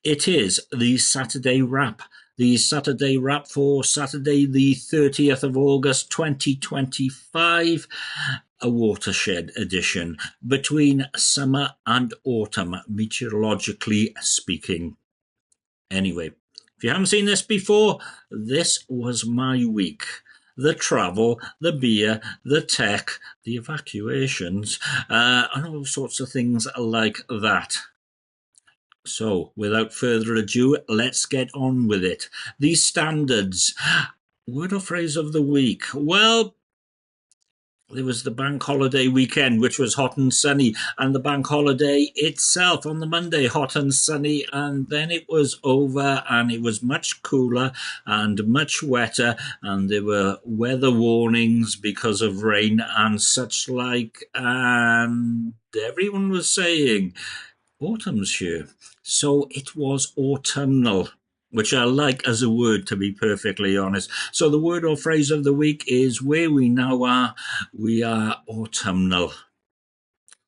It is the Saturday Wrap. The Saturday Wrap for Saturday, the 30th of August 2025, a watershed edition between summer and autumn, meteorologically speaking. Anyway, if you haven't seen this before, this was my week. The travel, the beer, the tech, the evacuations, and all sorts of things like that. So, without further ado, let's get on with it. These standards. Word or phrase of the week. Well, there was the bank holiday weekend, which was hot and sunny, and the bank holiday itself on the Monday, hot and sunny, and then it was over and it was much cooler and much wetter, and there were weather warnings because of rain and such like, and everyone was saying, autumn's here. So it was autumnal, which I like as a word, to be perfectly honest. So the word or phrase of the week is where we now are, we are autumnal.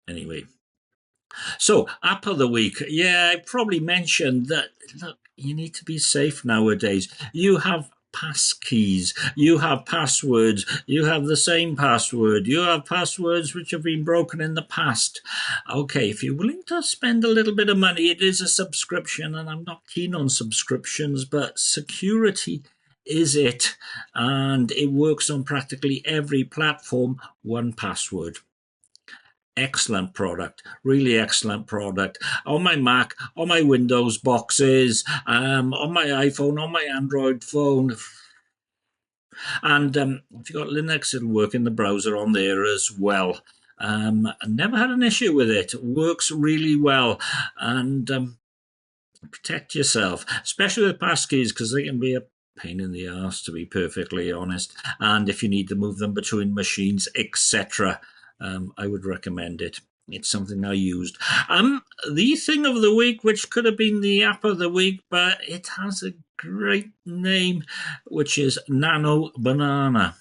Anyway, so app of the week. Yeah, I probably mentioned that, look, you need to be safe nowadays. You have passkeys, you have passwords, you have the same password, you have passwords which have been broken in the past. Okay, if you're willing to spend a little bit of money, it is a subscription, and I'm not keen on subscriptions, but security is it, and it works on practically every platform. One password. Excellent product, really excellent product. On my Mac, on my Windows boxes, on my iPhone, on my Android phone. And if you've got Linux, it'll work in the browser on there as well. I never had an issue with it. It works really well. And protect yourself, especially with passkeys, because they can be a pain in the arse, to be perfectly honest. And if you need to move them between machines, etc., I would recommend it. It's something I used. The thing of the week, which could have been the app of the week, but it has a great name, which is Nano Banana.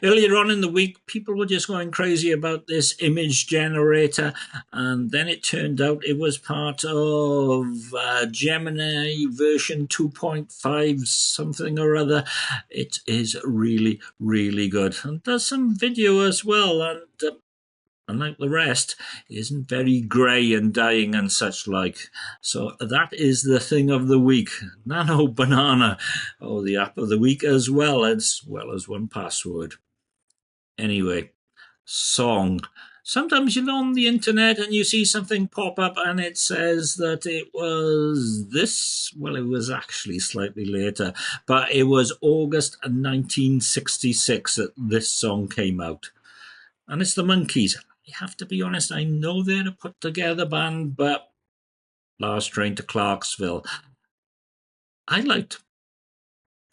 Earlier on in the week, people were just going crazy about this image generator, and then it turned out it was part of Gemini version 2.5 something or other. It is really, really good, and does some video as well, and unlike the rest, isn't very grey and dying and such like. So that is the thing of the week. Nano Banana, or the app of the week as well as one password. Anyway, song. Sometimes you're on the internet and you see something pop up and it says that it was this. Well, it was actually slightly later, but it was August 1966 that this song came out. And it's the Monkees. I have to be honest, I know they're a put together band, but Last Train to Clarksville. I liked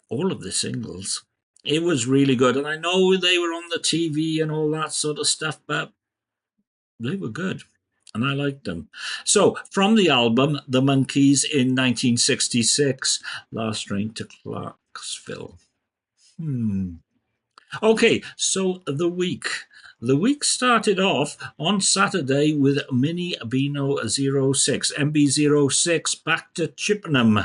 all of the singles. It was really good, and I know they were on the TV and all that sort of stuff, but they were good, and I liked them. So, from the album The Monkees in 1966, Last Train to Clarksville. Okay, so the week. The week started off on Saturday with Mini Beano 06, MB06, back to Chippenham.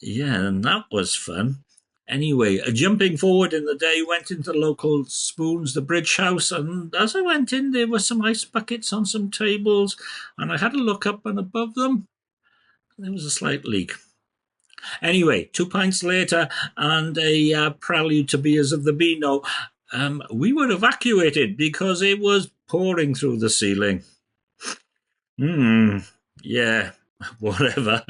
Yeah, and that was fun. Anyway, jumping forward in the day, went into local Spoons, the Bridge House, and as I went in, there were some ice buckets on some tables, and I had a look up, and above them, there was a slight leak. Anyway, 2 pints later, and a prelude to Beers of the Beano, we were evacuated because it was pouring through the ceiling. Yeah, whatever.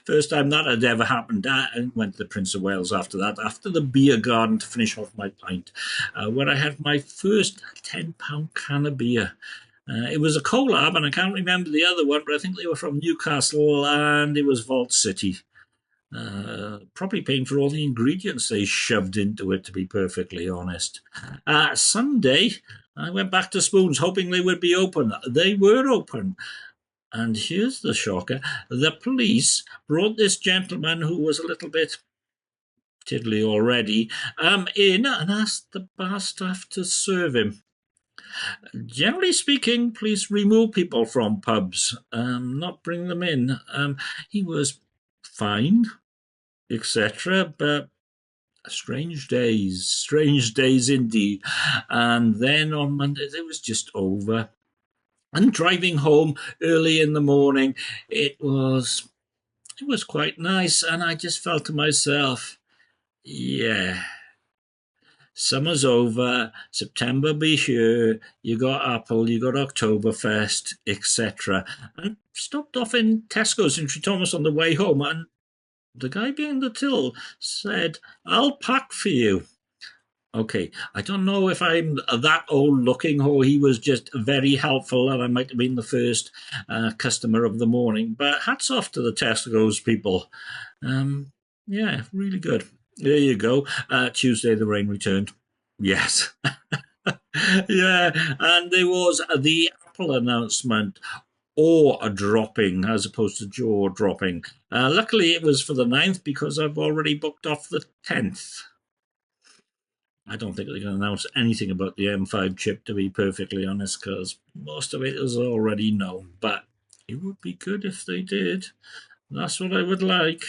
First time that had ever happened. I went to the Prince of Wales after that, after the beer garden to finish off my pint, where I had my first £10 can of beer. It was a collab, and I can't remember the other one, but I think they were from Newcastle, and it was Vault City. Probably paying for all the ingredients they shoved into it, to be perfectly honest. Sunday, I went back to Spoons, hoping they would be open. They were open. And here's the shocker. The police brought this gentleman who was a little bit tiddly already in and asked the bar staff to serve him. Generally speaking, please remove people from pubs, not bring them in. He was fine, etc., but strange days indeed. And then on Monday, it was just over. And driving home early in the morning, it was quite nice, and I just felt to myself, yeah, summer's over, September be here, you got Apple, you got Oktoberfest, etc. And stopped off in Tesco's in St Thomas on the way home, and the guy behind the till said, I'll pack for you. Okay, I don't know if I'm that old looking or he was just very helpful and I might have been the first customer of the morning. But hats off to the Tesco's people. Um, yeah, really good. There you go. Tuesday, the rain returned. Yes. Yeah, and there was the Apple announcement, or a dropping as opposed to jaw dropping. Luckily, it was for the 9th because I've already booked off the 10th. I don't think they're going to announce anything about the M5 chip, to be perfectly honest, because most of it is already known. But it would be good if they did. That's what I would like.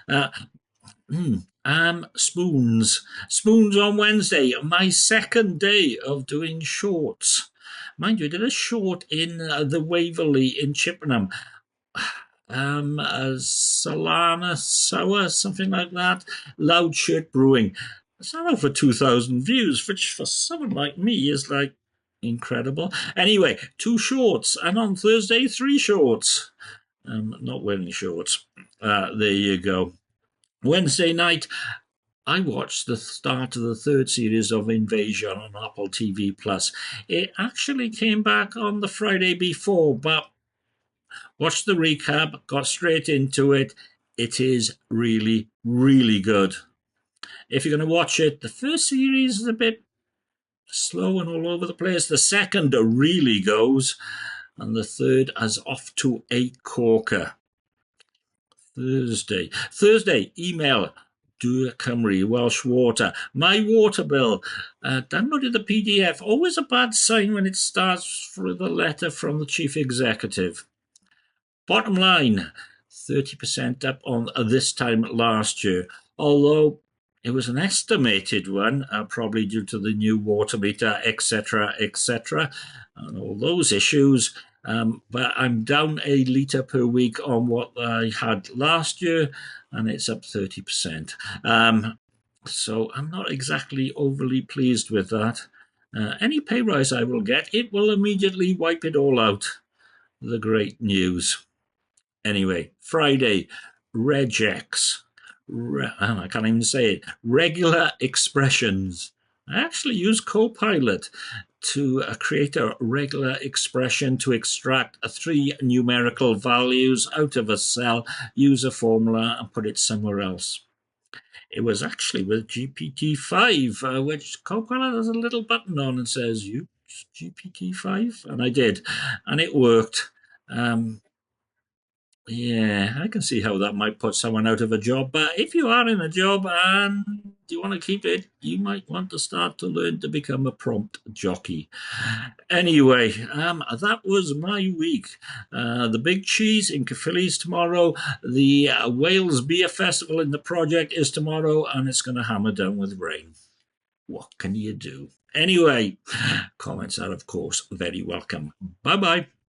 Uh, spoons. Spoons on Wednesday, my second day of doing shorts. Mind you, I did a short in the Waverley in Chippenham. Solana Sour, something like that. Loud Shirt Brewing. It's not over 2,000 views, which for someone like me is like incredible. Anyway, 2 shorts, and on Thursday, 3 shorts. Not wearing shorts. There you go. Wednesday night, I watched the start of the third series of Invasion on Apple TV Plus. It actually came back on the Friday before, but watched the recap, got straight into it. It is really, really good. If you're going to watch it, the first series is a bit slow and all over the place. The second really goes, and the third is off to a corker. Thursday, email Dŵr Cymru, Welsh Water. My water bill. Downloaded the PDF. Always a bad sign when it starts with a letter from the chief executive. Bottom line, 30% up on this time last year, although it was an estimated one, probably due to the new water meter, etc., etc., and all those issues. But I'm down a litre per week on what I had last year, and it's up 30%. So I'm not exactly overly pleased with that. Any pay rise I will get, it will immediately wipe it all out. The great news. Anyway, Friday, Regex. I can't even say it. Regular expressions. I actually use Copilot to create a regular expression to extract 3 numerical values out of a cell, use a formula, and put it somewhere else. It was actually with GPT-5, which Copilot has a little button on and says, use GPT-5, and I did, and it worked. Yeah, I can see how that might put someone out of a job. But if you are in a job and you want to keep it, you might want to start to learn to become a prompt jockey. Anyway, that was my week. The Big Cheese in Caerphilly's tomorrow. The Wales Beer Festival in the project is tomorrow, and it's going to hammer down with rain. What can you do? Anyway, comments are, of course, very welcome. Bye bye.